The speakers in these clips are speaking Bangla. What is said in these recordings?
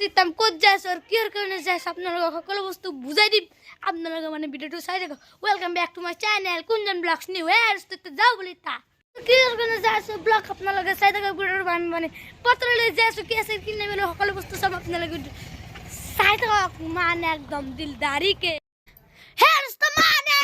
দিতাম ক'ত যাই আছো আৰু কিহৰ কাৰণে যাই আছো আপোনালোকক সকলো বস্তু বুজাই দিম আপোনালোকে মানে ভিডিঅ'টো চাই থাকক welcome back to my channel Kunjan vlogs new hair যাও বুলি তা কিহৰ কাৰণে যাই আছো ব্লগ আপোনালোকে চাই থাকক ভিডিঅ'টো মানে পত্ৰলৈ যাই আছো কি আছে কি নাই মানে সকলো বস্তু সব আপোনালোকে চাই থাকক মানে একদম দিলদাৰিকে হেয়াৰ মানে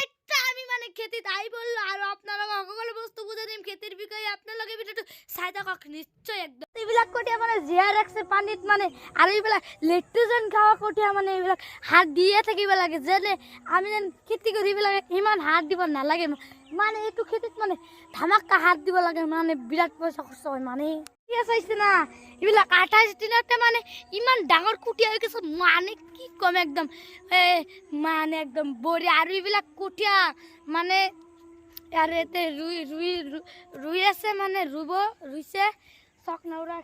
আমি মানে খেতিত আহি বললো আৰু আপোনালোকক সকলো বস্তু বুজাই দিম খেতিৰ বিষয়ে আপোনালোকে ভিডিঅ'টো চাই থাকক নিশ্চয় একদম এইবিলাক কঠিয়া মানে জীয়াই ৰাখছে পানীত মানে আৰু এইবিলাক লেট্ৰিজেন খাওয়া কঠিয়া মানে এইবিলাক হাত দিয়ে থাকিব লাগে যেনে আমি যেন খেতি কৰি পেলাই ইমান হাত দিব নালাগে মানে এইটো খেতিত মানে ধামাকা হাত দিব লাগে মানে বিৰাট পইচা খৰচ হয় মানে চাইছে না এইবিলাক 28 দিনতে মানে ইমান ডাঙৰ কুটিয়া হৈ গৈছে মানে কি কম একদম মানে একদম বঢ়িয়া আৰু এইবিলাক কুটিয়া মানে আৰু এতে ৰুই আছে মানে ৰুইছে চক নৌৰা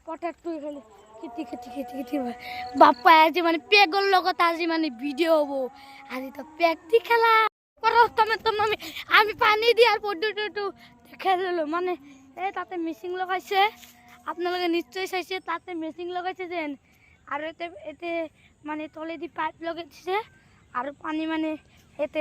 পথাৰটো খালি খেতি বাপ্পা আজি মানে পেগৰ লগত আজি মানে ভিডিঅ' হ'ব আজি তো পেগ দি খেলা প্ৰথমে আমি পানী দিয়াৰ পদ্ধতিটো দেখাই দিলোঁ মানে এই তাতে মেচিন লগাইছে আপোনালোকে নিশ্চয় চাইছে তাতে মেচিন লগাইছে যেন আৰু এতে মানে তলেদি পাইপ লগাই দিছে আৰু পানী মানে এতে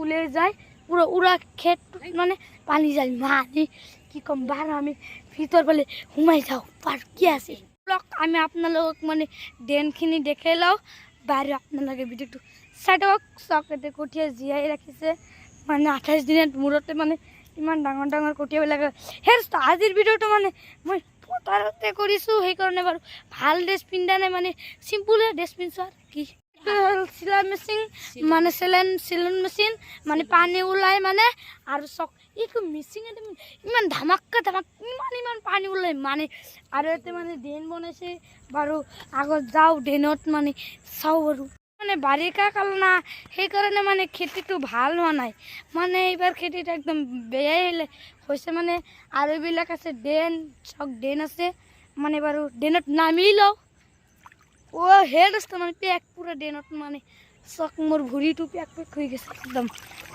ওলাই যায় পুরো উড়া ক্ষেত মানে পানি যায় মানে কি কম বার আমি ভিতর বলে ঘুমাই যাও পার কি আছে ব্লগ আমি আপনালোক মানে ড্রেনখিনি দেখে লও বাইরে আপনালোকে ভিডিওটো চাই থাকক চকেতে কঠিয়া জীয়াই ৰাখিছে মানে 28 দিনত মূৰতে মানে ইমান ডাঙৰ ডাঙৰ কঠিয়াবিলাকে হেৰস্ত আজিৰ ভিডিওটো মানে মই পথাৰতে কৰিছোঁ সেইকাৰণে বাৰু ভাল ড্ৰেছ পিন্ধা নাই মানে চিম্পুল ড্ৰেছ পিন্ধিছোঁ আৰু কি চিলাই মেচিন মানে চিলন মেচিন মানে পানী ওলাই মানে আৰু চক এইটো মেচিন ইমান ধামাক্কা ইমান পানী ওলাই মানে আৰু এতে মানে ড্ৰেইন বনাইছে বাৰু আগত যাওঁ ড্ৰেইনত মানে চাওঁ বাৰু মানে বাৰিষা কাল না সেইকাৰণে মানে খেতিটো ভাল হোৱা নাই মানে এইবাৰ খেতিটো একদম বেয়াই হৈছে মানে আৰু এইবিলাক আছে ড্ৰেইন আছে মানে বাৰু ড্ৰেইনত নামি লওঁ ও হেড আসতে মানে পেক পুরো ড্রেনত মানে চক মোর ভুড়িটো পেক হয়ে গেছে একদম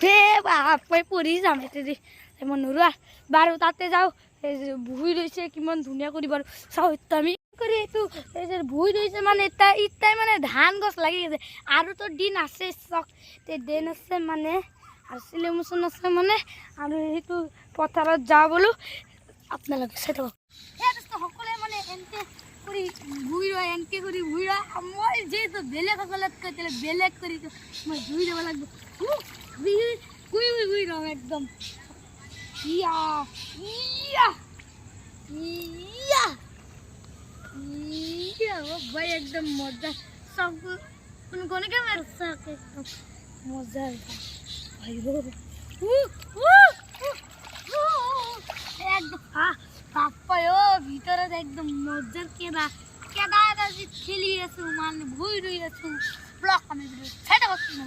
হে বাপাই পড়ি যাম এতে এমন নোরা বারো তাতে যাও এই যে ভুই রয়েছে কিমান ধুনিয়া করি বারো চাও আমি করে এইটো এই যে ভুই রয়েছে মানে ইটাই মানে ধান গছ লাগি গেছে আৰু তো দিন আছে চক তে দিন আছে মানে আর সিলেমোচন আছে মানে আৰু এইটো পথাৰত যাওঁ বলো আপোনালোকে চাই থাকক সকলোৱে মানে এনকে কৰি ভুই ৰ এনকে কৰি ভুই ৰ মই যেহেতু বেলেগ সকলত কৈ বেলেগ কৰি মই ধুই দিব লাগিব ভুই ৰ একদম ইয়া ইয়া ইয়া ইয়া ও ভাই একদম মজা সব কোনে ক্যামেরা সব একদম মজা ভাই একদম বাপ্পায়ো ভিতরে একদম মজার কেদা আজি খেলি আছো মানে ভুই রই আছো ব্লক আমি সেটা করছি না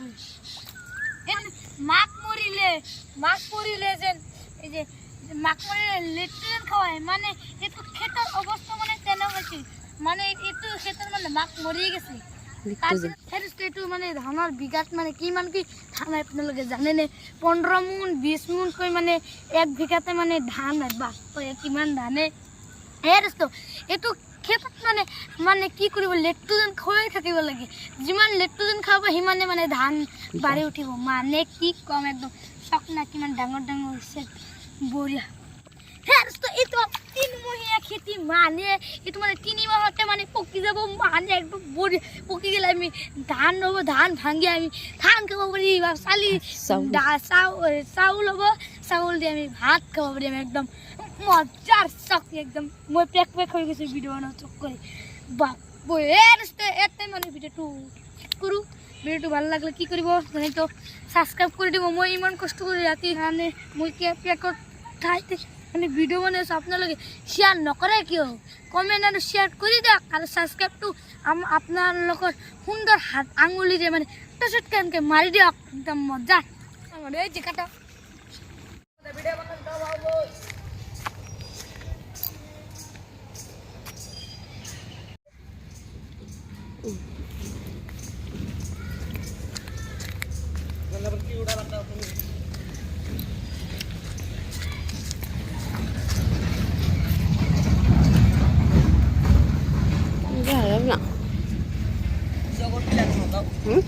মাক মরিলে যেন এই যে মাক মরিলে লেট্রিন খাওয়ায় মানে একটু ক্ষেতের অবস্থা মানে তেনে হয়েছে মানে একটু ক্ষেতের মানে মাক মরিয়ে গেছে এইটো মানে ধানৰ বিঘাত মানে কিমান কি ধান আপোনালোকে জানেনে 15 মোন 20 মোন কৈ মানে এক বিঘাতে মানে ধান হয় বাস কিমান ধানে এইটো ক্ষেত্ৰত মানে কি কৰিব লেট্ৰিজেন খুৱাই থাকিব লাগে যিমান লেট্ৰিজেন খাব সিমানে মানে ধান বাঢ়ি উঠিব মানে কি কম একদম চক না কিমান ডাঙৰ হৈছে বঢ়িয়া এইটো 3 মহীয়া খেতি মানে এইটো মানে 3 মাহতে মানে পকি যাব মানে একদম বঢ়িয়া পকি গেলে আমি ধান হ'ব ধান ভাঙি আমি ধান খাব পাৰি চাউল হ'ব চাউল দি আমি ভাত খাব পাৰিম একদম মজাৰ চক একদম মই পেক হৈ গৈছোঁ ভিডিঅ' বনাওঁ চক কৰি বাপ এতে মানে ভিডিঅ'টো কৰোঁ ভিডিঅ'টো ভাল লাগিলে কি কৰিব তো ছাবস্ক্ৰাইব কৰি দিব মই ইমান কষ্ট কৰি ৰাতি মানে মই পেকত ঠাইতে মানে ভিডিঅ' বনাইছোঁ আপোনালোকে শ্বেয়াৰ নকৰে কিয় কমেণ্ট আৰু শ্বেয়াৰ কৰি দিয়ক আৰু ছাবস্ক্ৰাইবটো আপোনালোকৰ সুন্দৰ হাত আঙুলিৰে মানে টচটকৈ এনেকৈ মাৰি দিয়ক একদম মজা এই জেগাটা Enggak, Hmm?